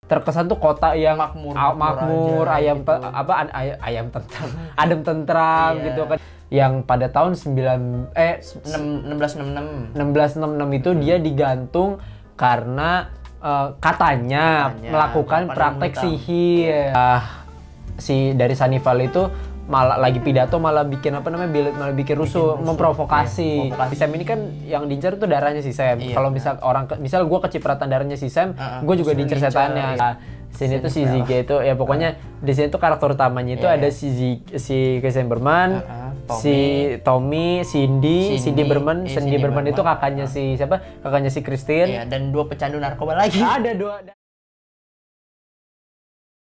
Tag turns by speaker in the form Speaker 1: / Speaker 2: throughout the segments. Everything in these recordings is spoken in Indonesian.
Speaker 1: terkesan tuh kota yang
Speaker 2: makmur aja,
Speaker 1: ayam
Speaker 2: gitu.
Speaker 1: ayam tentram, adem tentram
Speaker 2: Iya.
Speaker 1: gitu kan. Yang pada tahun 1666 itu dia digantung karena katanya melakukan praktek sihir. Si dari Sannival itu malah lagi pidato malah bikin malah bikin rusuh, memprovokasi. Si Sam ini kan yang diincar tuh darahnya si Sam.
Speaker 2: Iya,
Speaker 1: Kalau misal gue kecipratan darahnya si Sam, gue juga diincar setannya. Nah, sini tuh si Ziggy itu ya pokoknya di sini tuh karakter utamanya itu ada si Chris Berman, si Tommy, Cindy Berman itu kakaknya si siapa? Kakaknya si Christine.
Speaker 2: Iya, dan 2 pecandu narkoba lagi.
Speaker 1: Ada 2.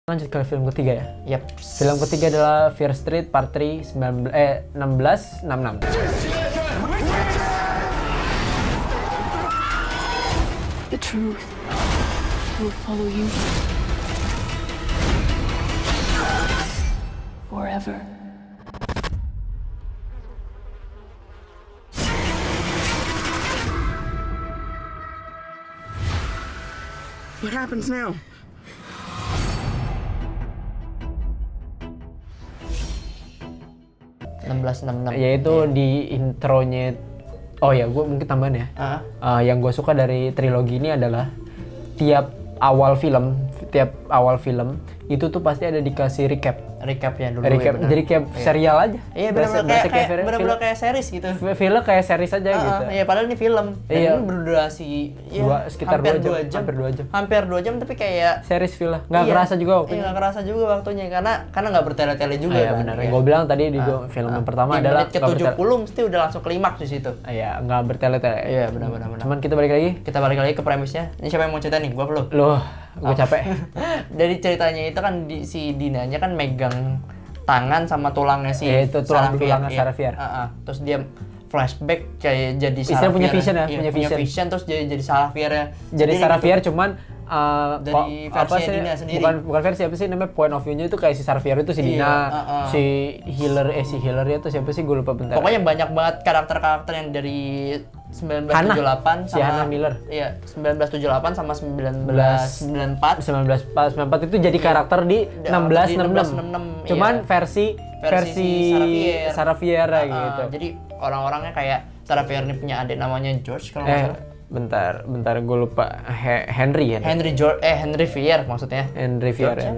Speaker 1: Lanjut ke film ketiga ya.
Speaker 2: Yap.
Speaker 1: Film ketiga adalah Fear Street Part 3 1666.
Speaker 3: The truth will follow you forever.
Speaker 4: What happens now?
Speaker 1: Yaitu di intronya. Oh ya, gue mungkin tambahan ya. Yang gue suka dari trilogi ini adalah tiap awal film itu tuh pasti ada dikasih
Speaker 2: Recapnya dulu.
Speaker 1: Jadi kayak serial aja.
Speaker 2: Iya, benar-benar kayak series gitu.
Speaker 1: Film kayak series aja gitu.
Speaker 2: Iya, padahal ini film. Dan
Speaker 1: Iya.
Speaker 2: ini berdurasi
Speaker 1: Sekitar
Speaker 2: hampir
Speaker 1: 2 jam. Hampir 2 jam.
Speaker 2: Hampir 2 jam tapi kayak
Speaker 1: Series film. Nggak kerasa juga waktunya.
Speaker 2: Nggak kerasa juga waktunya karena nggak bertele-tele juga
Speaker 1: Iya,
Speaker 2: kan.
Speaker 1: benar. Gue bilang tadi di film yang pertama adalah
Speaker 2: menit ke-70 mesti udah langsung klimaks di situ.
Speaker 1: Iya, nggak bertele-tele.
Speaker 2: Iya, benar.
Speaker 1: Cuman kita balik lagi
Speaker 2: ke premisnya. Ini siapa yang mau cerita nih? Gua belum.
Speaker 1: Loh, gue capek.
Speaker 2: Dari ceritanya itu kan si Dinanya kan megang tangan sama tulangnya si
Speaker 1: itu tulang belakangnya
Speaker 2: Iya.
Speaker 1: Sarah Fier.
Speaker 2: Terus dia flashback kayak jadi
Speaker 1: Istilah punya vision ya,
Speaker 2: Iya,
Speaker 1: punya vision.
Speaker 2: terus jadi Sarah Fier ya.
Speaker 1: Jadi Sarah
Speaker 2: gitu.
Speaker 1: Fier cuman
Speaker 2: dari versi Dina sendiri.
Speaker 1: Bukan versi apa sih namanya, point of view-nya itu kayak si Sarah Fier itu si Dina, si Healer itu siapa sih, gue lupa bentar.
Speaker 2: Pokoknya banyak banget karakter-karakter yang dari 1978
Speaker 1: si Hannah Miller.
Speaker 2: Iya, 1978 sama 1994.
Speaker 1: itu jadi karakter di 1666. Cuman versi Sarah Fier gitu.
Speaker 2: Jadi orang-orangnya kayak Sarah Fier ini punya adik namanya George kalau nggak salah.
Speaker 1: Bentar, gue lupa. Henry
Speaker 2: Fier maksudnya.
Speaker 1: Henry Fier
Speaker 2: ya.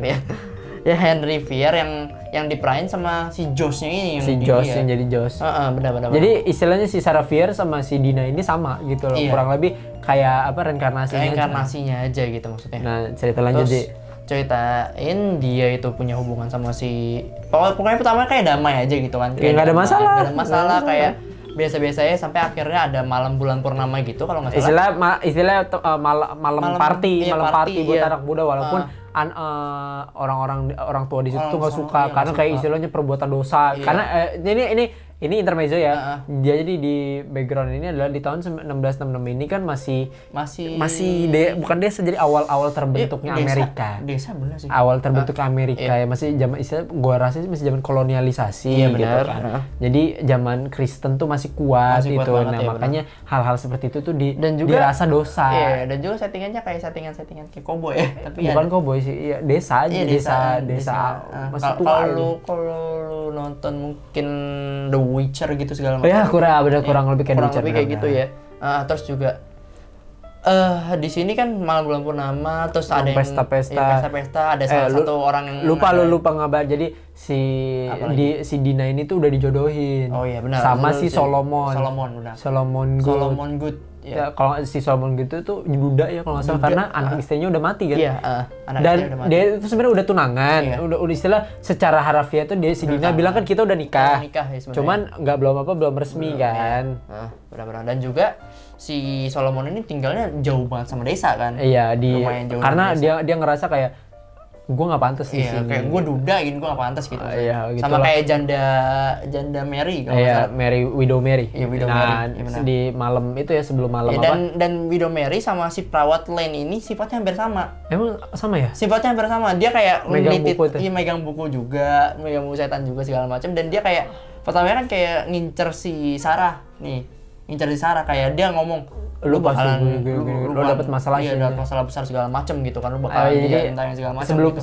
Speaker 2: Ya Henry Fier yang diperanin sama si Josh-nya ini
Speaker 1: yang jadi Josh.
Speaker 2: Benar.
Speaker 1: Jadi istilahnya si Sarah Fier sama si Dina ini sama gitu loh.
Speaker 2: Iya.
Speaker 1: Kurang lebih kayak apa
Speaker 2: reinkarnasinya aja gitu maksudnya.
Speaker 1: Nah, cerita lanjut
Speaker 2: Terus, ceritain dia itu punya hubungan sama si pokoknya pertama kayak damai aja gitu kan.
Speaker 1: Kayak nggak ada masalah.
Speaker 2: Nggak ada masalah kayak biasa-biasa aja sampai akhirnya ada malam bulan purnama gitu kalau nggak salah.
Speaker 1: Istilah malam party buat
Speaker 2: iya.
Speaker 1: anak muda walaupun orang tua di situ tuh nggak suka karena kayak istilahnya perbuatan dosa.
Speaker 2: Iya.
Speaker 1: Karena ini intermezzo ya. Jadi di background ini adalah di tahun 1666 ini kan masih bukan desa, jadi awal terbentuknya Amerika.
Speaker 2: Desa benar sih.
Speaker 1: Awal terbentuknya Amerika ya, masih zaman istilah gua rasa masih zaman kolonialisasi gitu kan. Jadi zaman Kristen tuh masih kuat itu.
Speaker 2: Banget,
Speaker 1: nah, makanya hal-hal seperti itu tuh
Speaker 2: dan juga
Speaker 1: dirasa dosa.
Speaker 2: Iya, dan juga settingannya kayak settingan kayak koboi ya. Tapi
Speaker 1: bukan koboi sih, iya desa aja. Desa. Masih tua.
Speaker 2: Kalau lu nonton mungkin The Witcher gitu segala macam.
Speaker 1: Ya, kurang lebih kayak Witcher.
Speaker 2: Kayak gitu ya. Terus juga di sini kan malam bulan purnama, terus ada
Speaker 1: pesta-pesta,
Speaker 2: ada salah satu orang yang
Speaker 1: lupa ngabar. Jadi si Dina ini tuh udah dijodohin.
Speaker 2: Oh iya benar.
Speaker 1: Sama si Solomon Good. Ya, kalau si Solomon gitu tuh duda ya kalau nggak salah, karena anak istrinya udah mati kan.
Speaker 2: Iya,
Speaker 1: dan dia itu sebenarnya udah tunangan. Udah istilah secara harafiah tuh si Dina bilang kan kita udah nikah.
Speaker 2: Ya,
Speaker 1: cuman belum resmi kan.
Speaker 2: Benar-benar. Dan juga si Solomon ini tinggalnya jauh banget sama desa kan.
Speaker 1: Iya, karena dia ngerasa kayak gue nggak pantas di sini.
Speaker 2: Kayak gue duda gitu, gue nggak pantas gitu.
Speaker 1: Gitu
Speaker 2: sama kayak janda Mary kalau nggak salah.
Speaker 1: Widow Mary.
Speaker 2: Iya, Widow Mary.
Speaker 1: Nah, di malam itu ya, sebelum malam
Speaker 2: dan Widow Mary sama si perawat Lane ini sifatnya hampir sama.
Speaker 1: Emang sama ya?
Speaker 2: Sifatnya hampir sama. Dia kayak
Speaker 1: megang
Speaker 2: buku juga, megang buku setan juga segala macam, dan dia kayak pertamanya kan kayak ngincer si Sarah nih. Kayak dia ngomong, lu bakalan
Speaker 1: lu dapat masalah
Speaker 2: iya,
Speaker 1: sih.
Speaker 2: dapat masalah besar segala macam gitu kan, lu bakalan
Speaker 1: Jadi
Speaker 2: tentang segala macam
Speaker 1: sebelum
Speaker 2: gitu.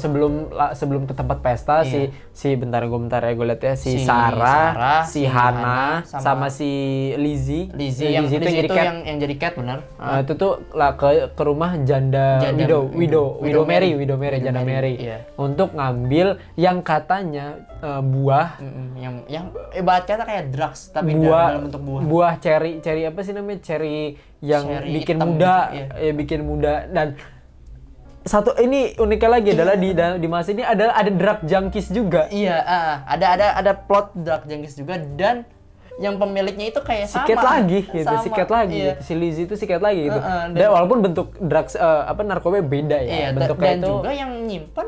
Speaker 1: sebelum ke tempat pesta
Speaker 2: Iya.
Speaker 1: si bentar ya gue lihat ya si
Speaker 2: Si
Speaker 1: Sarah,
Speaker 2: Sarah,
Speaker 1: si
Speaker 2: si
Speaker 1: Hana
Speaker 2: Hana,
Speaker 1: sama si Lizzie.
Speaker 2: Lizzie yang
Speaker 1: itu
Speaker 2: Lizzie
Speaker 1: jadi
Speaker 2: itu
Speaker 1: cat.
Speaker 2: yang jadi cat benar.
Speaker 1: Itu tuh lah ke rumah janda Widow Mary janda Mary
Speaker 2: iya.
Speaker 1: untuk ngambil yang katanya buah
Speaker 2: yang ibarat kata kayak drugs tapi dalam bentuk buah.
Speaker 1: buah cherry apa sih namanya, cherry yang
Speaker 2: Cherry
Speaker 1: bikin
Speaker 2: hitam
Speaker 1: muda
Speaker 2: gitu,
Speaker 1: ya bikin muda. Dan satu ini uniknya lagi adalah di masa ini ada drug junkies juga.
Speaker 2: Iya, ada plot drug junkies juga, dan yang pemiliknya itu kayak
Speaker 1: Siket
Speaker 2: sama.
Speaker 1: lagi gitu,
Speaker 2: Sama,
Speaker 1: siket lagi
Speaker 2: iya.
Speaker 1: gitu. Si Lizzie itu siket lagi gitu.
Speaker 2: Dan
Speaker 1: Dan walaupun bentuk drugs narkoba beda ya.
Speaker 2: Iya,
Speaker 1: bentuknya
Speaker 2: dan
Speaker 1: itu
Speaker 2: juga yang nyimpen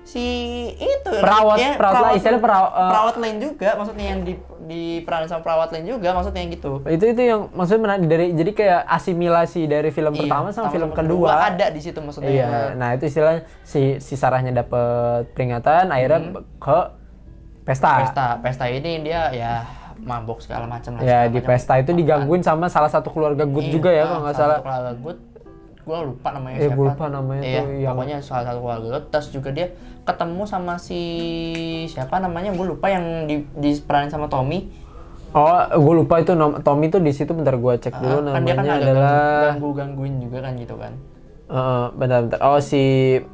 Speaker 2: si itu
Speaker 1: perawat
Speaker 2: ya,
Speaker 1: lah istilahnya
Speaker 2: perawat lain juga, maksudnya yang diperanin sama perawat lain juga, maksudnya yang gitu.
Speaker 1: itu yang maksudnya menarik dari, jadi kayak asimilasi dari film
Speaker 2: Iya,
Speaker 1: pertama sama film
Speaker 2: kedua
Speaker 1: kedua.
Speaker 2: ada di situ maksudnya.
Speaker 1: Iya, nah itu istilahnya si Sarahnya dapet peringatan, akhirnya ke
Speaker 2: Pesta ini dia ya mabok segala macam lah.
Speaker 1: Ya
Speaker 2: segala
Speaker 1: di
Speaker 2: macam.
Speaker 1: pesta itu digangguin sama salah satu keluarga good
Speaker 2: Iya,
Speaker 1: juga ya kalau nggak salah.
Speaker 2: Keluarga good, gue lupa namanya
Speaker 1: Gue
Speaker 2: siapa.
Speaker 1: lupa namanya
Speaker 2: Iya,
Speaker 1: tuh yang
Speaker 2: pokoknya salah satu keluarga good. Terus juga dia ketemu sama si siapa namanya, gue lupa, yang diperanin sama Tommy.
Speaker 1: Oh, gue lupa itu Tommy tuh di situ, bentar gue cek dulu
Speaker 2: Kan dia kan
Speaker 1: namanya
Speaker 2: agak
Speaker 1: adalah
Speaker 2: gangguin juga kan gitu kan.
Speaker 1: bentar. Oh, si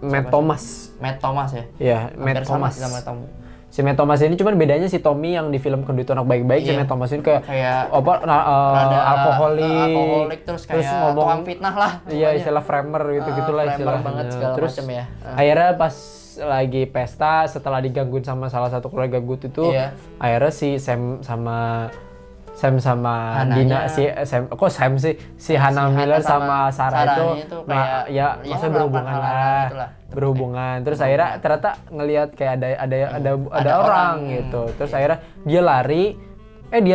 Speaker 1: Matt Thomas.
Speaker 2: Matt Thomas ya.
Speaker 1: Iya,
Speaker 2: Hampir
Speaker 1: Matt
Speaker 2: sama
Speaker 1: Thomas.
Speaker 2: sih sama Tom.
Speaker 1: Si Matt Thomas ini cuman bedanya si Tommy yang di film Kedua Itu Anak Baik-Baik, si
Speaker 2: Iya.
Speaker 1: Matt Thomas ini kayak
Speaker 2: Kayak
Speaker 1: rada alkoholik,
Speaker 2: terus kayak tukang fitnah lah.
Speaker 1: Iya,
Speaker 2: pokoknya.
Speaker 1: istilah framer gitu-gitulah
Speaker 2: framer
Speaker 1: istilahnya.
Speaker 2: banget segala
Speaker 1: Terus
Speaker 2: macam ya.
Speaker 1: akhirnya pas lagi pesta setelah digangguin sama salah satu keluarga good itu,
Speaker 2: Iya.
Speaker 1: akhirnya si Sam sama
Speaker 2: Hananya.
Speaker 1: Sam sih si Hannah
Speaker 2: Hannah
Speaker 1: Miller
Speaker 2: sama
Speaker 1: sama Sarah
Speaker 2: Sarahnya
Speaker 1: itu
Speaker 2: itu kayak,
Speaker 1: ya
Speaker 2: ya
Speaker 1: maksudnya
Speaker 2: melakukan
Speaker 1: berhubungan
Speaker 2: hal-hal
Speaker 1: lah,
Speaker 2: itulah.
Speaker 1: berhubungan. Terus akhirnya ternyata ngelihat kayak ada orang
Speaker 2: orang,
Speaker 1: gitu. Terus akhirnya dia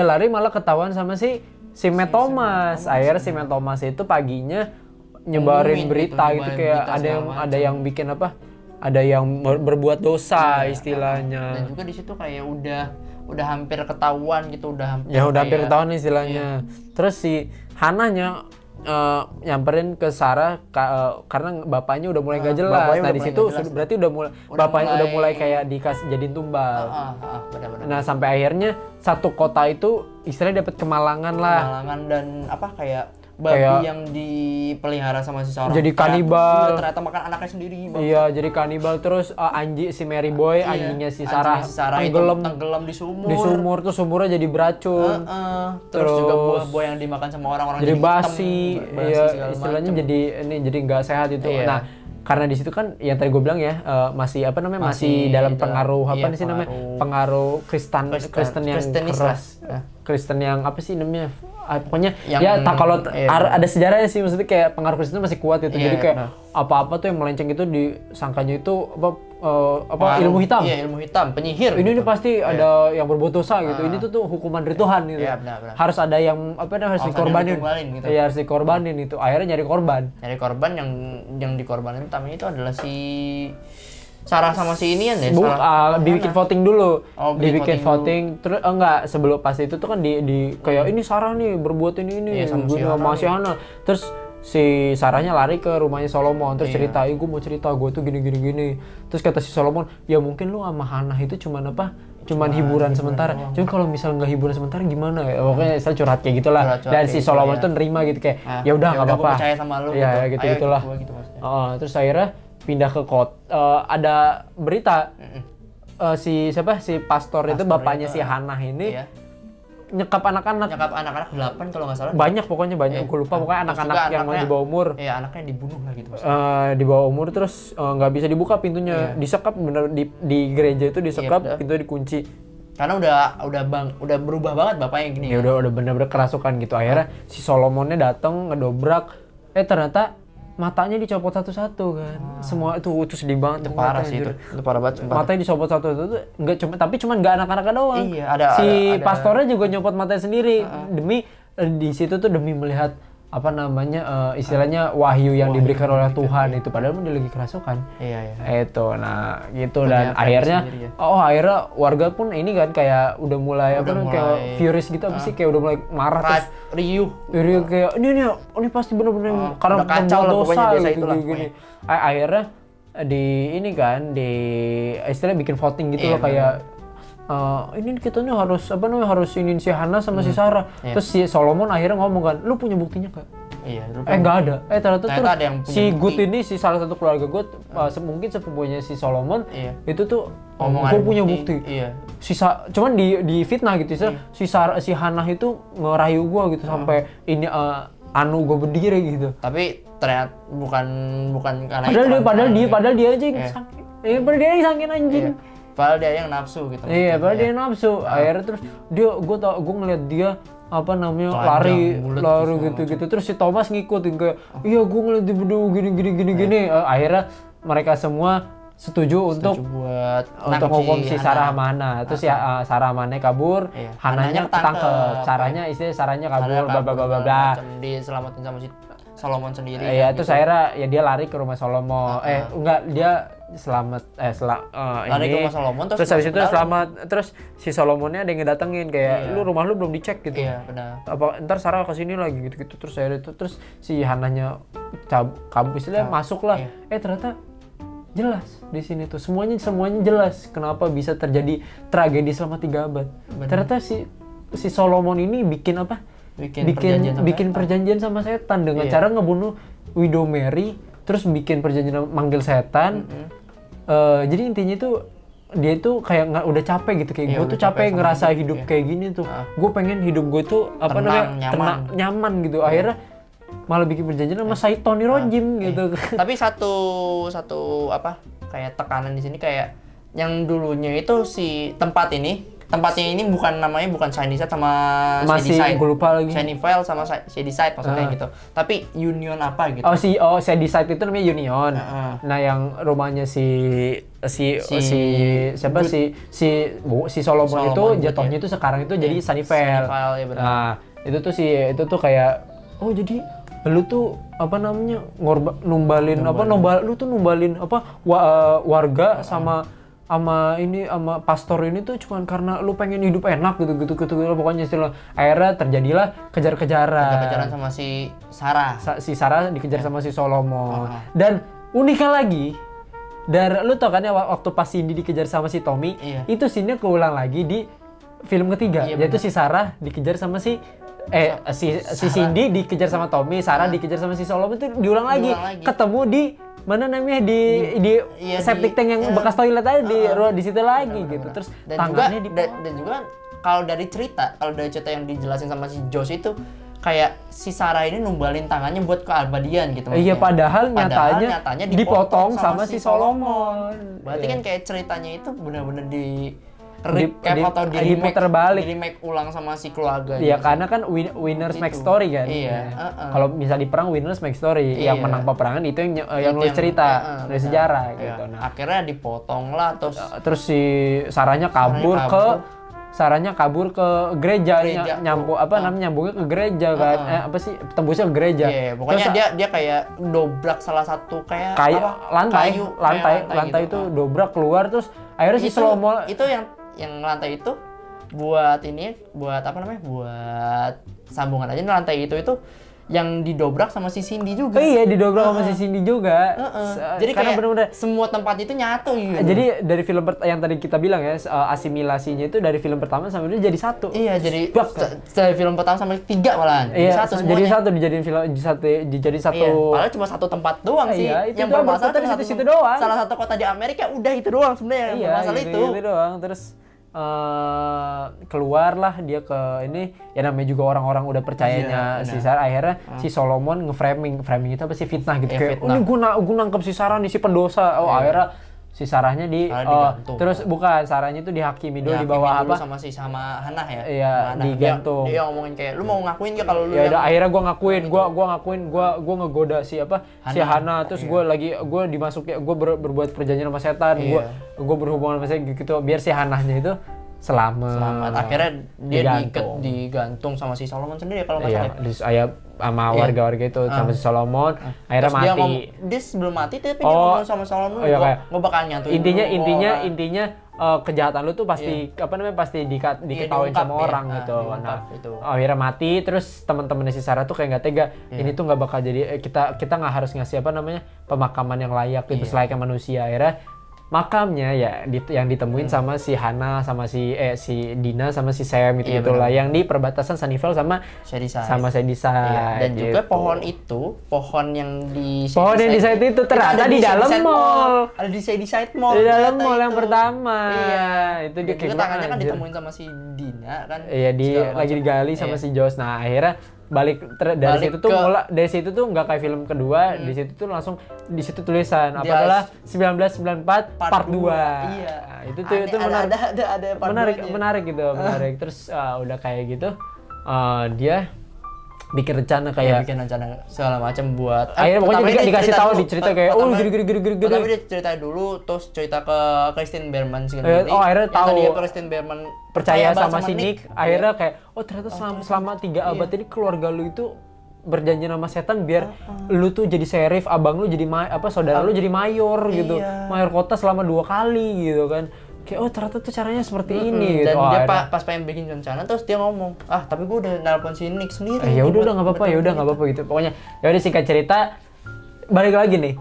Speaker 1: lari malah ketahuan sama si Matt Thomas. Akhirnya si Matt Thomas itu paginya nyebarin
Speaker 2: Ngumumin
Speaker 1: berita
Speaker 2: gitu,
Speaker 1: gitu,
Speaker 2: nyebarin
Speaker 1: kayak
Speaker 2: berita segala macam.
Speaker 1: ada yang bikin apa? Ada yang berbuat dosa
Speaker 2: Iya,
Speaker 1: istilahnya.
Speaker 2: Dan juga di situ kayak udah hampir ketahuan gitu, udah hampir
Speaker 1: Hampir
Speaker 2: kayak-
Speaker 1: ketahuan istilahnya. Terus si Hananya nyamperin ke Sarah karena bapaknya udah mulai gak jelas.
Speaker 2: bapaknya
Speaker 1: Nah
Speaker 2: udah
Speaker 1: di
Speaker 2: mulai
Speaker 1: situ
Speaker 2: nggak jelas.
Speaker 1: berarti bapaknya udah mulai kayak jadiin tumbal.
Speaker 2: benar-benar.
Speaker 1: Nah sampai akhirnya satu kota itu istilahnya dapat kemalangan lah.
Speaker 2: Kemalangan dan apa kayak babi
Speaker 1: Kayak-
Speaker 2: yang dipelihara sama si seorang
Speaker 1: Jadi
Speaker 2: kreatur.
Speaker 1: kanibal.
Speaker 2: Iya, ternyata makan anaknya sendiri. Bang.
Speaker 1: Iya, jadi kanibal. Terus si Mary Boy,
Speaker 2: Iya,
Speaker 1: anjingnya si Sarah,
Speaker 2: itu tenggelam di sumur.
Speaker 1: di sumur, tuh sumurnya jadi beracun.
Speaker 2: Terus juga
Speaker 1: Terus
Speaker 2: buah-buah yang dimakan sama orang-orang
Speaker 1: jadi
Speaker 2: hitam,
Speaker 1: basi, iya,
Speaker 2: segala
Speaker 1: istilahnya
Speaker 2: macem.
Speaker 1: jadi nggak sehat itu.
Speaker 2: Iya.
Speaker 1: Nah, karena di situ kan yang tadi gue bilang ya, masih apa namanya, masih dalam pengaruh apa
Speaker 2: iya,
Speaker 1: sih namanya,
Speaker 2: pengaruh
Speaker 1: pengaruh Kristen yang
Speaker 2: Kristenis
Speaker 1: keras,
Speaker 2: lah.
Speaker 1: Kristen yang apa sih namanya, pokoknya
Speaker 2: Yang-
Speaker 1: kalau
Speaker 2: iya,
Speaker 1: ada sejarahnya sih, maksudnya kayak pengaruh Kristen masih kuat itu.
Speaker 2: Iya,
Speaker 1: Jadi kayak
Speaker 2: benar.
Speaker 1: apa-apa tuh yang melenceng itu disangkanya itu apa
Speaker 2: Pengaruh-
Speaker 1: ilmu hitam.
Speaker 2: Iya, ilmu hitam, penyihir.
Speaker 1: Ini
Speaker 2: gitu.
Speaker 1: pasti
Speaker 2: Iya.
Speaker 1: ada yang berbuat dosa gitu. Ini tuh hukuman dari Tuhan gitu.
Speaker 2: Iya, benar.
Speaker 1: Harus ada yang harus
Speaker 2: Harus ada
Speaker 1: dikorbanin.
Speaker 2: yang ditumbalin gitu.
Speaker 1: Iya, harus dikorbanin itu. Akhirnya nyari korban.
Speaker 2: Nyari korban yang dikorbanin utamanya itu adalah si Sarah sama si inian ya.
Speaker 1: Dibikin voting dulu.
Speaker 2: Oh, bikin
Speaker 1: dibikin
Speaker 2: voting
Speaker 1: voting. Terus enggak, sebelum pas itu tuh kan di kayak ini Sarah nih berbuat ini
Speaker 2: Iya, sama
Speaker 1: gue
Speaker 2: si
Speaker 1: sama
Speaker 2: Hannah
Speaker 1: si Hannah. Terus si Sarahnya lari ke rumahnya Solomon, terus
Speaker 2: Iya.
Speaker 1: cerita, gue mau cerita gue tuh gini. Terus kata si Solomon, ya mungkin lu sama Hannah itu cuman apa? Cuman hiburan sementara. Cuman kalau misalnya nggak hiburan sementara gimana ya? Pokoknya saya curhat kayak gitulah.
Speaker 2: Curhat-curhat
Speaker 1: Dan
Speaker 2: kayak
Speaker 1: si
Speaker 2: gitu,
Speaker 1: Solomon
Speaker 2: ya.
Speaker 1: tuh nerima gitu kayak,
Speaker 2: Ah,
Speaker 1: ya udah nggak
Speaker 2: gua
Speaker 1: apa-apa.
Speaker 2: percaya sama lu
Speaker 1: Iya,
Speaker 2: gitu.
Speaker 1: gitu-gitulah.
Speaker 2: Ayo, gitu maksudnya.
Speaker 1: Terus akhirnya pindah ke ada berita si pastor itu bapaknya
Speaker 2: itu,
Speaker 1: si Hannah ini
Speaker 2: Iya.
Speaker 1: nyekap anak-anak.
Speaker 2: Nyekap anak-anak 8 kalau nggak salah.
Speaker 1: Banyak pokoknya
Speaker 2: Iya.
Speaker 1: gue lupa pokoknya
Speaker 2: Terus
Speaker 1: anak-anak
Speaker 2: juga
Speaker 1: yang
Speaker 2: anaknya-
Speaker 1: di bawah umur.
Speaker 2: Iya, anaknya dibunuh lah gitu maksudnya.
Speaker 1: Di bawah umur terus nggak bisa dibuka pintunya,
Speaker 2: Iya.
Speaker 1: disekap bener di gereja itu disekap,
Speaker 2: bener.
Speaker 1: pintunya dikunci.
Speaker 2: Karena udah berubah banget bapaknya gini.
Speaker 1: Ya udah bener-bener kerasukan gitu. Akhirnya si Solomonnya datang ngedobrak, ternyata matanya dicopot satu-satu kan. Semua itu sedih banget.
Speaker 2: Itu parah sih itu. Itu parah banget sumpah.
Speaker 1: Matanya dicopot satu-satu, tapi cuma nggak anak-anaknya doang.
Speaker 2: Iya, ada
Speaker 1: si
Speaker 2: ada-
Speaker 1: pastornya juga nyopot matanya sendiri demi di situ tuh demi melihat apa namanya istilahnya wahyu yang diberikan oleh Tuhan itu, padahal dia lagi kerasukan.
Speaker 2: Iya.
Speaker 1: Itu, nah gitu.
Speaker 2: Punya
Speaker 1: Dan
Speaker 2: versi
Speaker 1: akhirnya
Speaker 2: sendiri ya.
Speaker 1: akhirnya warga pun ini kan kayak udah mulai apa namanya kayak furious gitu apa sih, kayak udah mulai marah terus
Speaker 2: Riuh.
Speaker 1: kayak ini pasti bener-bener karena
Speaker 2: udah kacau lah
Speaker 1: dosa
Speaker 2: pokoknya, biasa
Speaker 1: gitu,
Speaker 2: itulah
Speaker 1: gini. Akhirnya di ini kan di istilah bikin voting gitu
Speaker 2: Iya,
Speaker 1: loh, kayak ini kita nih harus apa namanya harus ini si Hana sama si Sarah. Terus si Solomon akhirnya ngomong kan, lu punya buktinya gak?
Speaker 2: Iya.
Speaker 1: Nggak ada. Ternyata tuh
Speaker 2: ada yang punya
Speaker 1: si
Speaker 2: bukti.
Speaker 1: Good ini, si salah satu keluarga Good, mungkin sepupunya si Solomon,
Speaker 2: Iya.
Speaker 1: itu tuh
Speaker 2: Omongan
Speaker 1: gue punya bukti.
Speaker 2: Iya.
Speaker 1: Cuman di fitnah gitu, si Hana itu ngerayu gue gitu sampai ini anu gue berdiri gitu.
Speaker 2: Tapi ternyata bukan karena
Speaker 1: Padahal dia aja yang sakit. Padahal dia yang sakit anjing.
Speaker 2: Iya. Padahal dia yang nafsu gitu.
Speaker 1: Iya, padahal dia nafsu. Akhirnya terus gue ngeliat dia apa namanya lari gitu. Terus si Thomas ngikutin kayak, iya gue ngeliat dia berdua gini. Akhirnya mereka semua setuju untuk
Speaker 2: buat
Speaker 1: nghukum si Sarah sama Hana. Terus ya Sarah sama Hana kabur,
Speaker 2: Iya.
Speaker 1: Hananya ketangkep. Sarahnya kabur, bla bla bla bla.
Speaker 2: Diselamatin sama si Solomon sendiri.
Speaker 1: Iya,
Speaker 2: kan,
Speaker 1: terus
Speaker 2: gitu.
Speaker 1: akhirnya ya dia lari ke rumah Solomon. Enggak, dia
Speaker 2: Lari ke rumah Solomon,
Speaker 1: terus habis itu selamat. Terus si Solomonnya ada yang ngedatengin kayak, lu rumah lu belum dicek gitu.
Speaker 2: Iya, benar.
Speaker 1: Apa ntar Sarah kesini lagi gitu. Terus akhirnya itu terus si Hananya kabur istilahnya masuk lah. Ternyata jelas di sini tuh semuanya jelas kenapa bisa terjadi tragedi selama 3 abad. Ternyata si Solomon ini bikin apa? Bikin perjanjian sama setan dengan cara ngebunuh Widow Mary, terus bikin perjanjian manggil setan. Jadi intinya itu dia itu kayak udah capek gitu, kayak gue tuh capek ngerasa hidup kayak gini tuh. Gue pengen hidup gue tuh apa namanya nyaman gitu. Akhirnya malah bikin perjanjian sama Saitoni Rojim gitu.
Speaker 2: Tapi satu apa kayak tekanan di sini kayak yang dulunya itu si tempatnya ini bukan Shadyside sama
Speaker 1: masih gue lupa lagi.
Speaker 2: Sunnyvale sama Shadyside maksudnya gitu. Tapi Union apa gitu.
Speaker 1: Shadyside itu namanya Union. Nah, yang rumahnya si Solomon itu jatuhnya itu sekarang itu jadi Sunnyvale.
Speaker 2: Ya benar.
Speaker 1: Nah, itu tuh kayak jadi lu tuh apa namanya numbalin warga sama pastor ini tuh cuman karena lu pengen hidup enak gitu pokoknya istilah. Akhirnya terjadilah kejar-kejaran
Speaker 2: sama si Sarah.
Speaker 1: Si Sarah dikejar sama si Solomon. Dan uniknya lagi, dari lu tau kan ya waktu pas Cindy dikejar sama si Tommy, itu scene-nya keulang lagi di film ketiga, yaitu si Sarah dikejar sama si Cindy dikejar sama Tommy, Sarah dikejar sama si Solomon, itu diulang lagi. Ketemu di mana namanya di septic tank yang bekas toilet aja di situ lagi gitu. Terus tangannya
Speaker 2: dan juga kalau dari cerita yang dijelasin sama si Josh itu kayak si Sarah ini numbalin tangannya buat keabadian gitu.
Speaker 1: Iya, padahal nyatanya dipotong sama si Solomon.
Speaker 2: Berarti kan kayak ceritanya itu benar-benar di remake ulang sama si keluarga.
Speaker 1: Iya, karena kan winners make story kan.
Speaker 2: Iya.
Speaker 1: Kalau bisa di perang winners make story. Yang menang peperangan itu yang nulis cerita, nulis sejarah gitu. Nah,
Speaker 2: akhirnya dipotong lah
Speaker 1: terus si Sarahnya kabur ke gereja. Nyambungnya ke gereja kan. Tembusnya ke gereja.
Speaker 2: Iya, pokoknya terus, dia kayak dobrak salah satu kayak
Speaker 1: lantai
Speaker 2: gitu.
Speaker 1: Itu dobrak keluar, terus akhirnya si Solomon
Speaker 2: itu yang lantai itu buat sambungan aja. Lantai itu yang didobrak sama si Cindy juga.
Speaker 1: Iya, didobrak sama si Cindy juga.
Speaker 2: Jadi
Speaker 1: karena
Speaker 2: kayak
Speaker 1: benar-benar
Speaker 2: semua tempat itu nyatu gitu.
Speaker 1: Jadi dari film yang tadi kita bilang ya, asimilasinya itu dari film pertama sampai itu jadi satu.
Speaker 2: Iya, jadi dari film pertama sampai 3 malahan.
Speaker 1: Iya, jadi satu dijadiin film dijadi satu.
Speaker 2: Iya, padahal cuma satu tempat doang sih.
Speaker 1: Iya,
Speaker 2: yang bermasalah
Speaker 1: di situ doang.
Speaker 2: Salah satu kota di Amerika udah itu doang sebenarnya yang bermasalah itu.
Speaker 1: Itu doang. Terus keluarlah dia ke ini, ya namanya juga orang-orang udah percayanya si Sarah. Akhirnya si Solomon framing itu apa sih, fitnah gitu, kayak ini gue nangkep si Sarah nih, si pendosa. Akhirnya si Sarahnya terus bukan Sarahnya itu dihakimi dulu, di bawah apa
Speaker 2: sama Hana ya.
Speaker 1: Iya, digantung.
Speaker 2: Dia ngomongin kayak lu mau ngakuin gak kalau lu
Speaker 1: ya udah. Akhirnya gue ngakuin gue ngegoda si Hana. Terus gue dimasukin, gue berbuat perjanjian sama setan, gue berhubungan sama setan gitu, biar si Hanahnya itu selamat.
Speaker 2: Akhirnya dia
Speaker 1: Digantung.
Speaker 2: digantung sama si Solomon sendiri kalau nggak
Speaker 1: Iya,
Speaker 2: salah.
Speaker 1: ayah sama warga-warga itu sama si Solomon akhirnya
Speaker 2: Terus
Speaker 1: mati.
Speaker 2: dia sebelum mati tapi dia ngomong sama Solomon,
Speaker 1: iya, kayak,
Speaker 2: gue bakal nyatuin
Speaker 1: intinya kejahatan lu tuh pasti pasti diketahuin
Speaker 2: diungkap
Speaker 1: sama
Speaker 2: ya.
Speaker 1: orang gitu.
Speaker 2: Diungkap
Speaker 1: Nah,
Speaker 2: itu.
Speaker 1: akhirnya mati terus teman-temannya si Sarah tuh kayak nggak tega. Ini tuh nggak bakal jadi kita nggak harus ngasih pemakaman yang layak gitu selayaknya manusia. Akhirnya makamnya ya yang ditemuin sama si Hannah sama si Dina sama si Sam
Speaker 2: Iya,
Speaker 1: itulah yang di perbatasan Sunnyvale sama
Speaker 2: Shadyside.
Speaker 1: Shadyside.
Speaker 2: Dan juga
Speaker 1: gitu.
Speaker 2: pohon yang di
Speaker 1: Shadyside itu ternyata
Speaker 2: ada
Speaker 1: di dalam
Speaker 2: Shadyside
Speaker 1: mall.
Speaker 2: Ada di Shadyside Mall.
Speaker 1: Di dalam
Speaker 2: ternyata
Speaker 1: mall yang
Speaker 2: itu.
Speaker 1: pertama.
Speaker 2: Iya.
Speaker 1: Itu dia
Speaker 2: Dan
Speaker 1: kayak
Speaker 2: juga tangannya kan
Speaker 1: anjir.
Speaker 2: ditemuin sama si Dina kan.
Speaker 1: Iya,
Speaker 2: segala
Speaker 1: lagi
Speaker 2: macam.
Speaker 1: digali sama
Speaker 2: Iya.
Speaker 1: si Josh. Nah, akhirnya dari
Speaker 2: Balik
Speaker 1: situ tuh
Speaker 2: ke-
Speaker 1: dari situ tuh nggak kayak film kedua, di situ tuh langsung di situ tulisan apa
Speaker 2: Dia-
Speaker 1: adalah 1994 part 2.
Speaker 2: Iya.
Speaker 1: Nah, itu
Speaker 2: Aneh,
Speaker 1: menarik.
Speaker 2: ada part
Speaker 1: menarik
Speaker 2: duanya.
Speaker 1: menarik gitu, menarik. Terus udah kayak gitu dia bikin rencana
Speaker 2: Kayak
Speaker 1: kayak
Speaker 2: bikin rencana segala macam buat
Speaker 1: akhirnya pokoknya
Speaker 2: pertamanya dia
Speaker 1: dikasih
Speaker 2: cerita
Speaker 1: tahu
Speaker 2: dulu.
Speaker 1: dicerita kayak gini.
Speaker 2: Pertama dia cerita dulu, terus cerita ke Christine Berman
Speaker 1: Akhirnya tahu.
Speaker 2: tadi Christine Berman
Speaker 1: percaya
Speaker 2: banget
Speaker 1: sama si Nick. Akhirnya kayak ternyata selama 3 abad ini keluarga lu itu berjanji sama setan biar lu tuh jadi sheriff, abang lu jadi saudara lu jadi mayor gitu.
Speaker 2: Iya.
Speaker 1: Mayor kota selama 2 kali gitu kan. Kayak ternyata tuh caranya seperti ini gitu.
Speaker 2: Dan dia
Speaker 1: akhirnya-
Speaker 2: pas pengen bikin rencana terus dia ngomong, tapi gue udah nelpon si Nick sendiri.
Speaker 1: ya udah nggak apa-apa, gitu. Pokoknya ya udah singkat cerita balik lagi nih.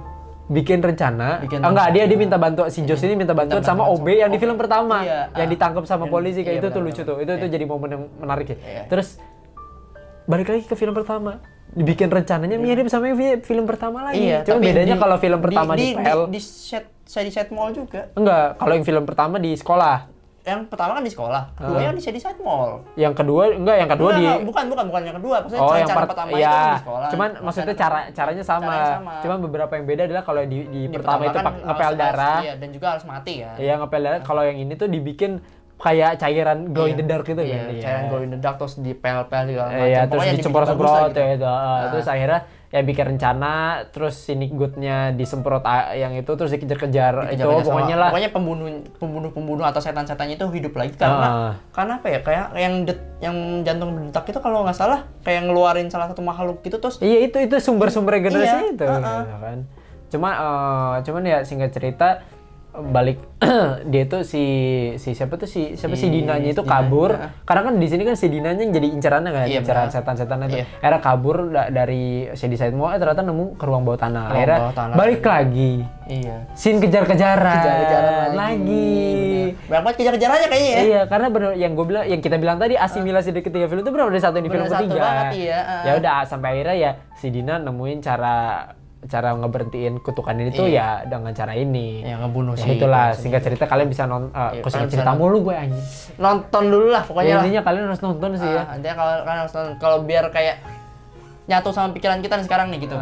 Speaker 1: Bikin rencana. Enggak, dia minta bantuan si Josh ini minta bantuan sama OB yang di film pertama.
Speaker 2: Iya.
Speaker 1: Yang ditangkap sama polisi kayak
Speaker 2: iya,
Speaker 1: itu tuh
Speaker 2: benar,
Speaker 1: lucu tuh. Itu jadi momen yang menarik ya.
Speaker 2: Iya.
Speaker 1: Terus balik lagi ke film pertama. Dibikin rencananya mirip sama yang film pertama lagi.
Speaker 2: Iya,
Speaker 1: Cuma
Speaker 2: tapi
Speaker 1: bedanya kalau film pertama di PL.
Speaker 2: di Shadyside Mall juga.
Speaker 1: Enggak, kalau yang film pertama di sekolah.
Speaker 2: Yang pertama kan di sekolah, keduanya di Shadyside Mall.
Speaker 1: Yang kedua yang kedua di
Speaker 2: Bukan yang kedua. Maksudnya
Speaker 1: yang
Speaker 2: rencana pertama itu
Speaker 1: ya.
Speaker 2: kan di sekolah.
Speaker 1: Cuman maksudnya caranya sama.
Speaker 2: Caranya sama.
Speaker 1: Cuman beberapa yang beda adalah kalau di
Speaker 2: Di
Speaker 1: pertama itu
Speaker 2: kan
Speaker 1: ngepel
Speaker 2: harus-
Speaker 1: darah.
Speaker 2: Iya, dan juga harus mati kan.
Speaker 1: Iya, ngepel darah. Kalau yang ini tuh dibikin kayak cairan glow in the dark gitu kan.
Speaker 2: Iya, cairan glow in the dark terus dipel-pel segala macam.
Speaker 1: Iya, terus
Speaker 2: Pokoknya dibikin
Speaker 1: disemprot-semprot
Speaker 2: bagus lah gitu.
Speaker 1: ya itu. Terus akhirnya ya bikin rencana, terus si Nick Good-nya disemprot yang itu terus dikejar-kejar itu
Speaker 2: Dikejar-kejar
Speaker 1: pokoknya
Speaker 2: sama-
Speaker 1: lah.
Speaker 2: Pokoknya pembunuh atau setan-setannya itu hidup lagi karena apa ya? Kayak yang jantung berdetak itu kalau nggak salah kayak ngeluarin salah satu makhluk gitu terus
Speaker 1: Iya, itu sumber-sumber regenerasi
Speaker 2: Iya,
Speaker 1: itu gitu kan. Cuman ya singkat cerita balik dia tuh si siapa si Dinanya itu kabur karena kan di sini kan si Dinanya yang jadi incerannya kan,
Speaker 2: Iya,
Speaker 1: inceran
Speaker 2: benar.
Speaker 1: setan-setan itu.
Speaker 2: Iya.
Speaker 1: Akhirnya kabur dari Shadyside Mall ternyata nemu ke ruang bawah tanah.
Speaker 2: Ruang
Speaker 1: Akhirnya
Speaker 2: bawah tanah.
Speaker 1: balik lagi.
Speaker 2: iya.
Speaker 1: Scene kejar-kejaran
Speaker 2: Kejar-kejaran
Speaker 1: lagi.
Speaker 2: Bener. Banyak banget kejar-kejarannya kayaknya ya.
Speaker 1: Iya, karena bener yang kita bilang tadi asimilasi dari ketiga film itu benar dari satu di film
Speaker 2: Bener, satu
Speaker 1: ketiga.
Speaker 2: banget, iya.
Speaker 1: Ya udah sampai akhirnya ya si Dina nemuin cara ngeberhentiin kutukan ini tuh
Speaker 2: Iya.
Speaker 1: ya dengan cara ini.
Speaker 2: Ya, ngebunuh
Speaker 1: Ya,
Speaker 2: si
Speaker 1: itulah
Speaker 2: si-
Speaker 1: singkat cerita kalian bisa kok
Speaker 2: kalian
Speaker 1: singkat
Speaker 2: bisa
Speaker 1: cerita
Speaker 2: nonton.
Speaker 1: mulu gue anjing.
Speaker 2: Nonton dulu lah pokoknya
Speaker 1: Ya,
Speaker 2: lah.
Speaker 1: intinya kalian harus nonton sih ya.
Speaker 2: Intinya kalau harus nonton. Kalau biar kayak nyatu sama pikiran kita nih sekarang nih gitu.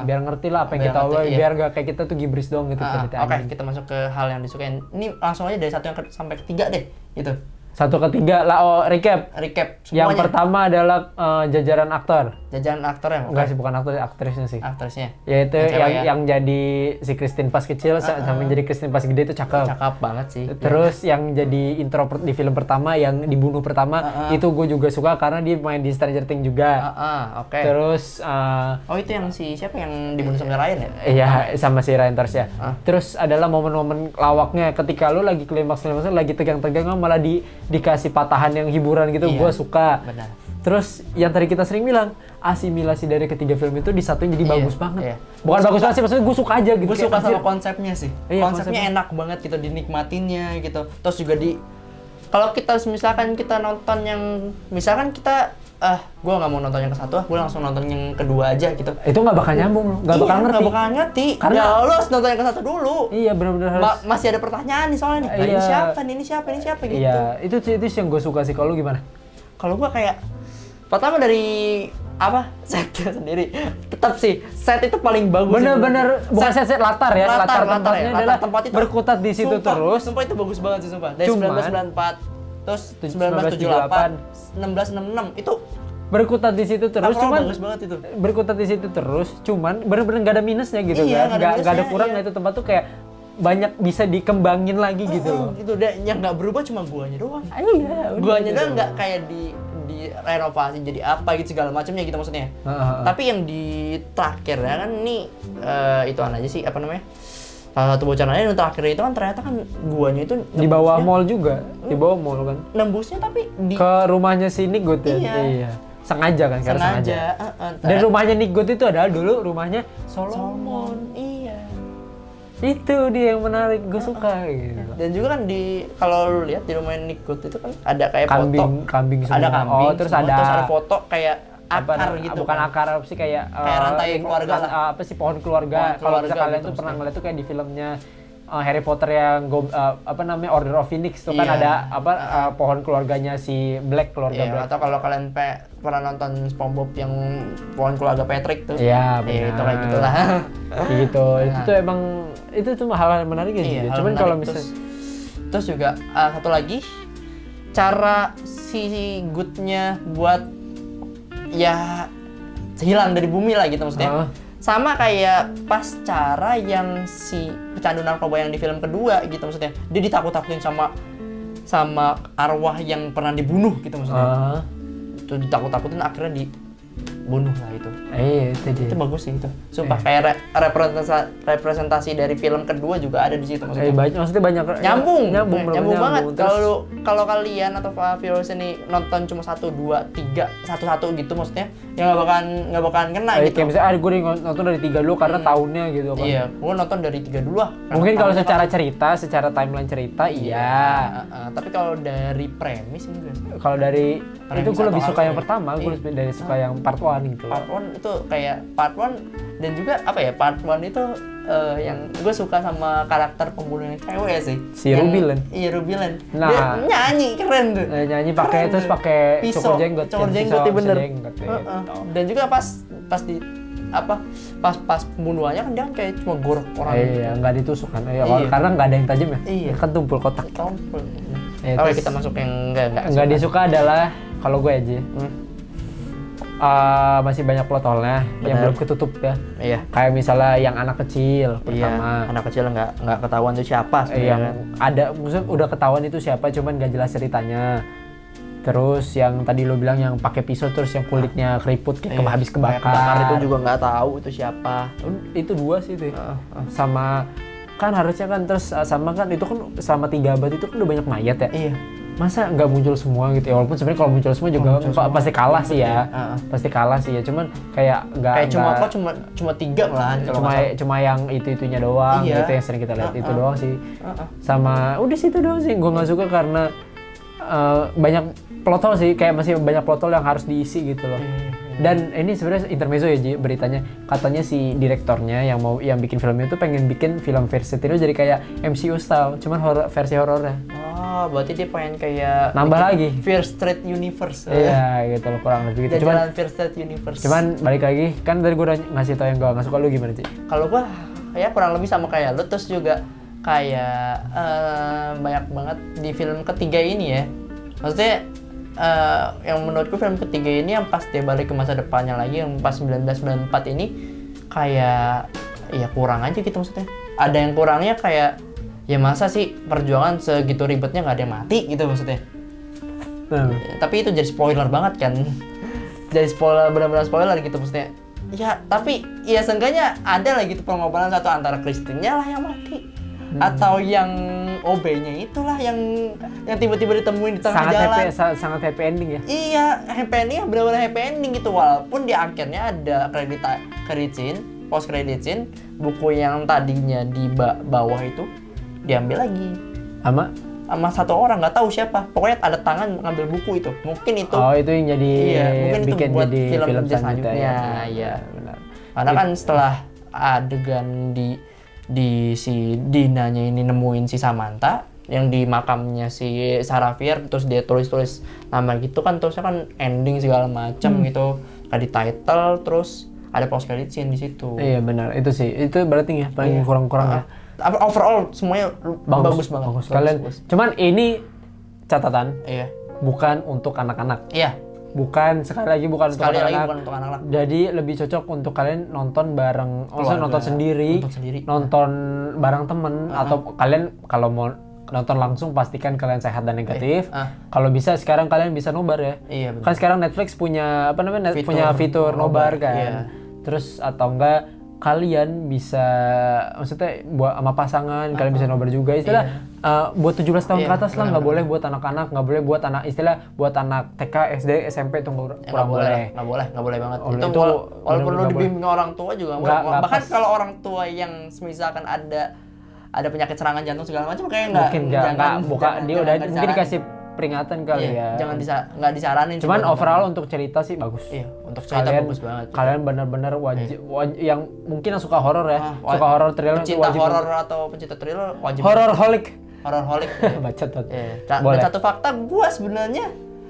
Speaker 1: Biar ngerti lah apa yang
Speaker 2: Biar
Speaker 1: kita
Speaker 2: ngerti,
Speaker 1: obrolin,
Speaker 2: iya.
Speaker 1: biar gak kayak kita tuh gibris doang gitu
Speaker 2: Oke,
Speaker 1: cerita anjing.
Speaker 2: kita masuk ke hal yang disukain. Ini langsung aja dari satu yang sampai ketiga deh, gitu.
Speaker 1: Satu ketiga lah recap.
Speaker 2: Recap
Speaker 1: Yang
Speaker 2: semuanya.
Speaker 1: pertama adalah jajaran aktor.
Speaker 2: Jajaran aktor ya,
Speaker 1: Enggak sih, bukan aktor, aktrisnya sih.
Speaker 2: aktrisnya.
Speaker 1: Yaitu
Speaker 2: Yang cewek ya?
Speaker 1: yang jadi si Christine pas kecil sama jadi Christine pas gede itu cakep.
Speaker 2: Cakep banget sih.
Speaker 1: Terus yang jadi intro di film pertama yang dibunuh pertama itu gue juga suka karena dia main di Stranger Things juga.
Speaker 2: Oke.
Speaker 1: Terus
Speaker 2: Oh, itu yang siapa yang dibunuh sama Ryan ya?
Speaker 1: iya sama si Ryan Tars ya. Terus adalah momen-momen lawaknya ketika lu lagi klimaks lagi tegang-tegang malah dikasih patahan yang hiburan gitu,
Speaker 2: Iya.
Speaker 1: gue suka.
Speaker 2: Benar.
Speaker 1: Terus yang tadi kita sering bilang asimilasi dari ketiga film itu disatuin jadi
Speaker 2: Iya,
Speaker 1: bagus banget.
Speaker 2: iya.
Speaker 1: Bukan bagus banget sih, maksudnya gue suka aja gitu.
Speaker 2: Gue
Speaker 1: Kayak,
Speaker 2: suka sama
Speaker 1: anjir.
Speaker 2: konsepnya sih.
Speaker 1: Iya,
Speaker 2: konsepnya enak banget gitu dinikmatinnya gitu. Terus juga kalau kita misalkan kita nonton yang misalkan kita gue nggak mau nonton yang ke satu, gue langsung nonton yang kedua aja gitu.
Speaker 1: Itu nggak bakal nyambung loh, nggak bakal ngerti.
Speaker 2: Nggak bakal ngerti.
Speaker 1: Karena-
Speaker 2: Ya lo harus nonton yang ke satu dulu.
Speaker 1: Iya benar-benar harus.
Speaker 2: Masih ada pertanyaan nih soalnya nih. Nah,
Speaker 1: Iya.
Speaker 2: ini siapa gitu.
Speaker 1: Iya, itu sih yang gue suka sih. Kalau lu gimana?
Speaker 2: Kalau gua kayak pertama dari setnya sendiri tetap sih set itu paling bagus.
Speaker 1: Bener-bener bukan set latar ya, latar tempatnya
Speaker 2: ya.
Speaker 1: adalah
Speaker 2: Tempat itu
Speaker 1: berkutat di situ
Speaker 2: sumpah,
Speaker 1: terus.
Speaker 2: Sumpah itu bagus banget sih sumpah. Dari
Speaker 1: Cuman-
Speaker 2: 1994 terus 1978 1666 itu
Speaker 1: Berkutat di situ terus,
Speaker 2: overall
Speaker 1: cuman
Speaker 2: bagus banget itu.
Speaker 1: berkutat di situ terus, cuman bener-bener nggak ada minusnya gitu
Speaker 2: Iya,
Speaker 1: kan,
Speaker 2: nggak ada
Speaker 1: nggak ada
Speaker 2: minusnya,
Speaker 1: kurang
Speaker 2: iya.
Speaker 1: itu tempat tuh kayak banyak bisa dikembangin lagi gitu loh.
Speaker 2: Gitu deh, yang nggak berubah cuma guanya doang.
Speaker 1: Iya,
Speaker 2: Guanya doang nggak kayak di renovasi jadi apa gitu segala macamnya gitu maksudnya. Tapi yang di terakhir ya kan ini ituan aja sih apa namanya? Salah satu bocoran aja yang terakhir itu kan ternyata kan guanya itu
Speaker 1: Di bawah mall juga, di bawah mall kan.
Speaker 2: nembusnya tapi di
Speaker 1: Ke rumahnya si Nick Good ya.
Speaker 2: Iya.
Speaker 1: Sengaja kan, karena sengaja. Dan rumahnya Nick Good itu adalah dulu rumahnya Solomon.
Speaker 2: Iya.
Speaker 1: Itu dia yang menarik, gue suka gitu.
Speaker 2: Dan juga kan kalau lu lihat di rumah Nick Good itu kan ada kayak
Speaker 1: Kambing semua.
Speaker 2: ada kambing,
Speaker 1: Oh, terus
Speaker 2: semua,
Speaker 1: ada
Speaker 2: terus ada foto kayak akar gitu.
Speaker 1: bukan
Speaker 2: kan.
Speaker 1: akar apa sih, kayak
Speaker 2: Kayak rantai keluarga lah.
Speaker 1: apa sih, pohon keluarga.
Speaker 2: Pohon
Speaker 1: Kalau
Speaker 2: keluarga
Speaker 1: misalnya kalian
Speaker 2: gitu
Speaker 1: tuh pernah
Speaker 2: maksudnya.
Speaker 1: ngeliat tuh kayak di filmnya Harry Potter yang apa namanya, Order of Phoenix tuh kan
Speaker 2: Iya.
Speaker 1: ada apa pohon keluarganya si Black, keluarga
Speaker 2: Iya,
Speaker 1: Black.
Speaker 2: atau kalau kalian pernah nonton SpongeBob yang pohon keluarga Patrick tuh.
Speaker 1: Iya,
Speaker 2: Iya,
Speaker 1: benar.
Speaker 2: itu kayak gitulah.
Speaker 1: Gitu. Itu tuh emang itu tuh hal-hal menarik ya.
Speaker 2: Iya,
Speaker 1: Cuman
Speaker 2: hal
Speaker 1: kalau
Speaker 2: menarik.
Speaker 1: misalnya
Speaker 2: terus juga satu lagi cara si Good-nya buat ya hilang dari bumi lah gitu maksudnya. Sama kayak pas cara yang si pecandu narkoba yang di film kedua gitu maksudnya. Dia ditakut-takutin sama arwah yang pernah dibunuh gitu maksudnya. Itu ditakut-takutin akhirnya dibunuh lah itu.
Speaker 1: itu dia.
Speaker 2: Itu bagus sih itu. Sumpah kayak representasi dari film kedua juga ada di situ maksudnya.
Speaker 1: Maksudnya banyak
Speaker 2: Nyambung
Speaker 1: bener-bener
Speaker 2: banget.
Speaker 1: Terus
Speaker 2: Kalau kalian atau viewers ini nonton cuma 1, 2, 3, satu gitu maksudnya, ya nggak bakalan kena gitu.
Speaker 1: kayak misalnya gue nonton dari 3 dulu karena tahunnya gitu kan.
Speaker 2: Iya, gua nonton dari 3 dulu lah.
Speaker 1: Mungkin kalau
Speaker 2: Karena
Speaker 1: secara
Speaker 2: tahunnya
Speaker 1: cerita, secara timeline cerita iya.
Speaker 2: tapi kalau dari premis enggak.
Speaker 1: Kalau dari
Speaker 2: Premis
Speaker 1: itu gue lebih
Speaker 2: atau
Speaker 1: suka
Speaker 2: alur
Speaker 1: yang
Speaker 2: ya?
Speaker 1: pertama, gue
Speaker 2: Iya.
Speaker 1: lebih dari suka yang part 1 gitu.
Speaker 2: Part 1 itu kayak part 1 dan juga apa ya? Part 1 itu yang gue suka sama karakter pembunuh yang cewek sih.
Speaker 1: Si
Speaker 2: Yang-
Speaker 1: Ruby Lan.
Speaker 2: Iya, Ruby Lan.
Speaker 1: Nah.
Speaker 2: Dia nyanyi keren tuh.
Speaker 1: Nyanyi pakai
Speaker 2: Keren
Speaker 1: terus
Speaker 2: tuh.
Speaker 1: pakai
Speaker 2: Pisau,
Speaker 1: cukur jenggot.
Speaker 2: cukur
Speaker 1: kan,
Speaker 2: jenggot,
Speaker 1: pisau
Speaker 2: ya bener.
Speaker 1: jenggot, ya, gitu.
Speaker 2: Dan juga pas di apa pas pembunuhannya kan dia kan kayak cuma gorok orang
Speaker 1: Iya, nggak ditusuk kan.
Speaker 2: Iya.
Speaker 1: Karena nggak ada yang tajam ya.
Speaker 2: Iya.
Speaker 1: Kan tumpul kotak.
Speaker 2: tompel.
Speaker 1: Iya,
Speaker 2: Oke,
Speaker 1: terus-
Speaker 2: kita masuk yang enggak
Speaker 1: Nggak disuka adalah kalau gue aja. Masih banyak plot hole-nya yang
Speaker 2: Bener.
Speaker 1: belum ketutup ya.
Speaker 2: Iya.
Speaker 1: Kayak misalnya yang anak kecil pertama.
Speaker 2: Anak kecil nggak ketahuan tuh siapa sebenarnya
Speaker 1: Yang
Speaker 2: kan.
Speaker 1: ada, maksudnya udah ketahuan itu siapa, cuman nggak jelas ceritanya. Terus yang tadi lo bilang yang pakai pisau terus yang kulitnya keriput kayak habis kebakar.
Speaker 2: Itu juga nggak tahu itu siapa.
Speaker 1: Itu 2 sih itu. Sama kan harusnya kan, terus sama kan itu kan selama 3 abad itu kan udah banyak mayat ya.
Speaker 2: Iya.
Speaker 1: Masa nggak muncul semua gitu ya, walaupun sebenarnya kalau muncul semua juga pasti kalah sih ya. Pasti kalah sih ya, cuman kayak nggak
Speaker 2: Kayak cuma 3 malahan kalau nggak salah.
Speaker 1: cuma yang itunya doang.
Speaker 2: Iya.
Speaker 1: Itu yang sering kita lihat itu doang sih. Sama udah situ doang sih, gue nggak suka karena banyak plot hole sih, kayak masih banyak plot hole yang harus diisi gitu loh. Dan ini sebenarnya intermezzo ya Ji, beritanya katanya si direktornya yang bikin filmnya itu pengen bikin film versi itu jadi kayak MCU style, cuman versi horornya.
Speaker 2: Oh, berarti dia pengen kayak
Speaker 1: Nambah
Speaker 2: bikin
Speaker 1: lagi.
Speaker 2: Fear Street Universe.
Speaker 1: Iya gitu loh, kurang lebih gitu.
Speaker 2: Jalan Fear Street Universe.
Speaker 1: Cuman balik lagi, kan tadi gue udah ngasih tau yang gue nggak suka, lu gimana Ci?
Speaker 2: Kalau gua ya kurang lebih sama kayak lu, terus juga kayak banyak banget di film ketiga ini ya. Maksudnya yang menurutku film ketiga ini yang pas dia balik ke masa depannya lagi yang pas 1994 ini kayak ya kurang aja gitu maksudnya. Ada yang kurangnya kayak ya masa sih perjuangan segitu ribetnya nggak ada yang mati gitu maksudnya. Tapi itu jadi spoiler banget kan. Jadi spoiler, benar-benar spoiler gitu maksudnya. Ya, tapi ya seenggaknya ada lah gitu pengorbanan satu antara Kristen-nya lah yang mati. Atau yang OB-nya itulah yang tiba-tiba ditemuin di tengah jalan.
Speaker 1: Sangat happy ending ya.
Speaker 2: Iya, happy ending, benar-benar happy ending gitu. Walaupun di akhirnya ada post credit scene, buku yang tadinya di bawah itu diambil lagi sama satu orang, nggak tahu siapa. Pokoknya ada tangan ngambil buku itu. Mungkin itu.
Speaker 1: Oh, itu yang jadi
Speaker 2: Mungkin itu
Speaker 1: bikin
Speaker 2: buat
Speaker 1: jadi film
Speaker 2: selanjutnya.
Speaker 1: selanjutnya.
Speaker 2: Iya.
Speaker 1: Benar.
Speaker 2: Karena kan setelah adegan di si Dinanya ini nemuin si Samantha yang di makamnya si Saravier, terus dia tulis nama gitu kan, terusnya kan ending segala macam gitu, kayak di title, terus ada post credit scene di situ.
Speaker 1: Iya benar, itu sih, itu berarti ya paling kurang-kurang ya.
Speaker 2: Overall semuanya bagus banget.
Speaker 1: Bagus. Kalian, cuman ini catatan,
Speaker 2: Iya.
Speaker 1: bukan untuk anak-anak.
Speaker 2: Iya.
Speaker 1: Bukan, sekali lagi bukan untuk
Speaker 2: Sekali lagi
Speaker 1: anak-anak.
Speaker 2: bukan untuk anak-anak.
Speaker 1: Jadi lebih cocok untuk kalian nonton bareng, maksudnya
Speaker 2: Keluarga.
Speaker 1: nonton sendiri, nonton bareng temen, atau kalian kalau mau nonton langsung pastikan kalian sehat dan negatif. Kalau bisa sekarang kalian bisa nobar ya.
Speaker 2: Iya, benar.
Speaker 1: Kan sekarang Netflix punya apa namanya?
Speaker 2: Fitur
Speaker 1: punya fitur nobar kan.
Speaker 2: Iya.
Speaker 1: Terus atau enggak kalian bisa maksudnya buat sama pasangan kalian bisa nobar juga istilah buat 17 tahun ke atas lah, nggak boleh buat anak-anak, nggak boleh buat anak istilah buat anak TK, SD, SMP itu kurang boleh.
Speaker 2: Nggak boleh banget.
Speaker 1: Oh,
Speaker 2: Itu
Speaker 1: itu
Speaker 2: walaupun lu
Speaker 1: bener-bener
Speaker 2: dibimbing orang tua juga nggak boleh.
Speaker 1: Nggak
Speaker 2: Bahkan
Speaker 1: pas.
Speaker 2: kalau orang tua yang misalkan ada penyakit serangan jantung segala macam kayak
Speaker 1: Mungkin nggak buka dia udah mungkin
Speaker 2: disaranin.
Speaker 1: dikasih peringatan kali ya.
Speaker 2: Jangan nggak disaranin.
Speaker 1: Cuman
Speaker 2: buat
Speaker 1: overall
Speaker 2: nonton.
Speaker 1: untuk cerita sih bagus.
Speaker 2: Iya, untuk cerita
Speaker 1: Kalian
Speaker 2: bagus banget.
Speaker 1: kalian benar-benar wajib yang mungkin yang suka horor ya, suka horor thriller itu
Speaker 2: Pecinta
Speaker 1: wajib.
Speaker 2: horor atau pecinta thriller wajib.
Speaker 1: Horor holic.
Speaker 2: Horor holic.
Speaker 1: Bacot tuh.
Speaker 2: Dan
Speaker 1: Boleh.
Speaker 2: satu fakta gue sebenarnya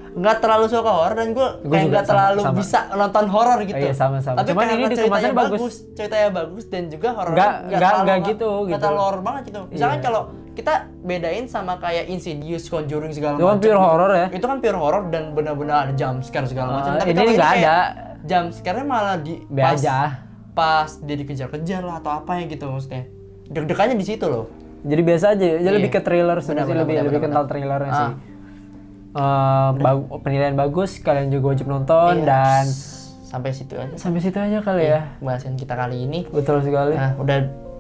Speaker 2: nggak terlalu suka horor dan gue kayak
Speaker 1: juga
Speaker 2: nggak terlalu
Speaker 1: sama.
Speaker 2: bisa nonton horor gitu.
Speaker 1: Iya, sama-sama.
Speaker 2: Tapi
Speaker 1: Cuman
Speaker 2: karena
Speaker 1: ini di
Speaker 2: ceritanya
Speaker 1: kemasan bagus.
Speaker 2: Ceritanya bagus dan juga horor.
Speaker 1: Nggak gitu.
Speaker 2: Nggak terlalu horor banget gitu. Misalkan kalau kita bedain sama kayak Insidious, Conjuring segala
Speaker 1: Itu kan
Speaker 2: macam.
Speaker 1: pure horror ya.
Speaker 2: Itu kan pure horror dan benar-benar ada jump scare segala macam. Tapi
Speaker 1: ini
Speaker 2: kalau
Speaker 1: nggak
Speaker 2: kayak
Speaker 1: ada.
Speaker 2: Jump scare-nya malah di
Speaker 1: Be aja.
Speaker 2: pas dia dikejar-kejar lah atau apa ya gitu maksudnya. Deg-degannya di situ loh.
Speaker 1: Jadi biasa aja. Jadi lebih ke thriller sih,
Speaker 2: Benar,
Speaker 1: lebih kental thrillernya sih. Penilaian bagus, kalian juga wajib nonton dan
Speaker 2: Sampai situ aja.
Speaker 1: sampai situ aja kali ya.
Speaker 2: Bahasan kita kali ini.
Speaker 1: Betul sekali.
Speaker 2: Nah, udah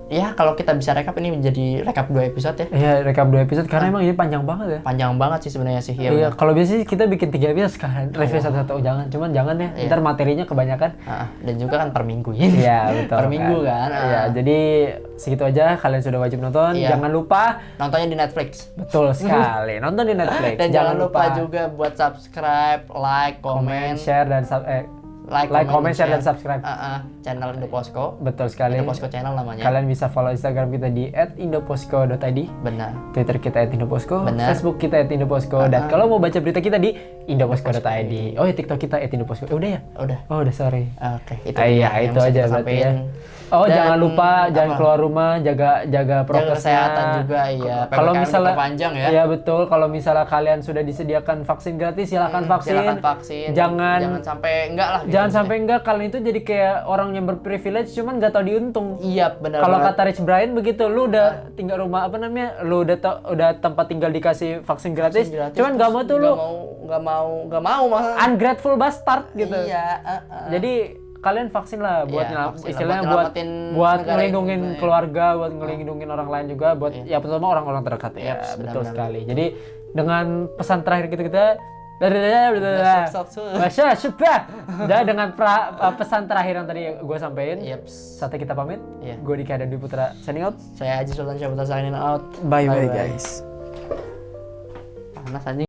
Speaker 2: ya kalau kita bisa rekap ini menjadi rekap 2 episode ya.
Speaker 1: Iya, rekap 2 episode karena emang ini panjang banget ya.
Speaker 2: Panjang banget sih sebenarnya sih. Ya,
Speaker 1: Iya,
Speaker 2: udah.
Speaker 1: kalau biasa sih kita bikin 3 episode sekarang, review satu-satu. Oh, jangan ya. Ntar materinya kebanyakan.
Speaker 2: Dan juga kan per minggu ini.
Speaker 1: Iya, betul.
Speaker 2: Per minggu kan.
Speaker 1: Iya, jadi segitu aja, kalian sudah wajib nonton.
Speaker 2: Iya.
Speaker 1: Jangan lupa,
Speaker 2: Nontonnya di Netflix.
Speaker 1: betul sekali, nonton di Netflix.
Speaker 2: Dan jangan lupa juga buat subscribe, like,
Speaker 1: komen,
Speaker 2: comment,
Speaker 1: share dan like, comment, share dan subscribe.
Speaker 2: channel Indoposko.
Speaker 1: Betul sekali.
Speaker 2: Indoposko channel namanya.
Speaker 1: Kalian bisa follow Instagram kita di @indoposko.id,
Speaker 2: Benar.
Speaker 1: Twitter kita @indoposko,
Speaker 2: Benar.
Speaker 1: Facebook kita @indoposko, dan kalau mau baca berita kita di indoposko.id. Oh ya, TikTok kita @indoposko. Udah ya?
Speaker 2: Udah.
Speaker 1: Oh, udah sorry.
Speaker 2: Oke, itu
Speaker 1: Iya,
Speaker 2: yang
Speaker 1: itu
Speaker 2: bisa
Speaker 1: aja
Speaker 2: kita
Speaker 1: berarti ya.
Speaker 2: sampein.
Speaker 1: Oh,
Speaker 2: Dan
Speaker 1: jangan lupa jangan
Speaker 2: apa?
Speaker 1: keluar rumah, jaga
Speaker 2: Jaga
Speaker 1: prokesnya.
Speaker 2: kesehatan juga ya.
Speaker 1: Kalau
Speaker 2: PPKM
Speaker 1: misalnya
Speaker 2: diperpanjang ya.
Speaker 1: Iya betul, kalau misalnya kalian sudah disediakan vaksin gratis, silakan vaksin.
Speaker 2: Silakan vaksin.
Speaker 1: Jangan
Speaker 2: sampai enggak lah. gitu.
Speaker 1: jangan sampai enggak, kalian itu jadi kayak orang yang berprivilege cuman nggak tahu diuntung.
Speaker 2: Iya, benar.
Speaker 1: Kalau
Speaker 2: banget.
Speaker 1: kata Rich Brian begitu, lu udah tinggal rumah apa namanya, lu udah tempat tinggal dikasih vaksin gratis, cuman nggak mau tuh lu
Speaker 2: nggak mau malah.
Speaker 1: ungrateful bastard gitu.
Speaker 2: Iya,
Speaker 1: Jadi kalian vaksin lah buat
Speaker 2: Iya, vaksin lah,
Speaker 1: istilahnya
Speaker 2: buat
Speaker 1: buat
Speaker 2: nyelamatin
Speaker 1: buat
Speaker 2: negara
Speaker 1: ngelindungin
Speaker 2: ini.
Speaker 1: keluarga, buat ngelindungin orang lain juga, buat ya terutama orang-orang terdekat ya.
Speaker 2: Yes,
Speaker 1: Betul
Speaker 2: benar-benar.
Speaker 1: sekali. Jadi dengan pesan terakhir kita dengan pesan terakhir yang tadi gue sampein.
Speaker 2: Yeps.
Speaker 1: Saatnya kita pamit.
Speaker 2: Iya.
Speaker 1: Gue Dika dan Dwi Putra signing out.
Speaker 2: Saya Aji Sultan Syahputra signing out.
Speaker 1: Bye guys.
Speaker 2: Panas anjing.